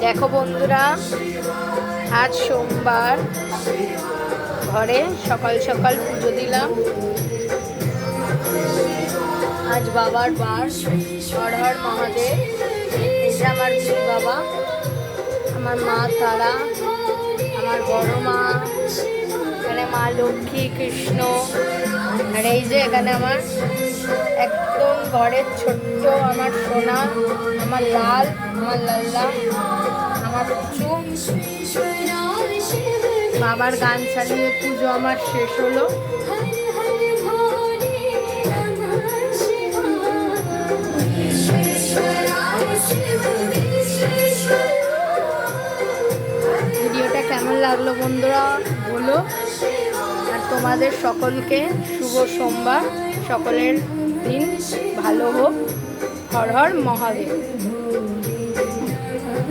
দেখো বন্ধুরা, আজ সোমবার, ঘরে সকাল সকাল পুজো দিলাম। আজ বাবার বাস। হর হর মহাদেব। এই যে আমার বাবা, আমার মা তারা, আমার বড় মা, এখানে মা লক্ষ্মী, কৃষ্ণ, আর এই যে এখানে আমার একদম ঘরের ছোট্ট আমার সোনা, আমার লাল, আমার লাল্লা, আমার চুম। বাবার গান চালিয়ে পুজো আমার শেষ হলো। ভিডিওটা কেমন লাগলো বন্ধুরা বলো। আর তোমাদের সকলকে শুভ সোমবার, সকলের দিন ভালো হোক। হর হর মহাদেব।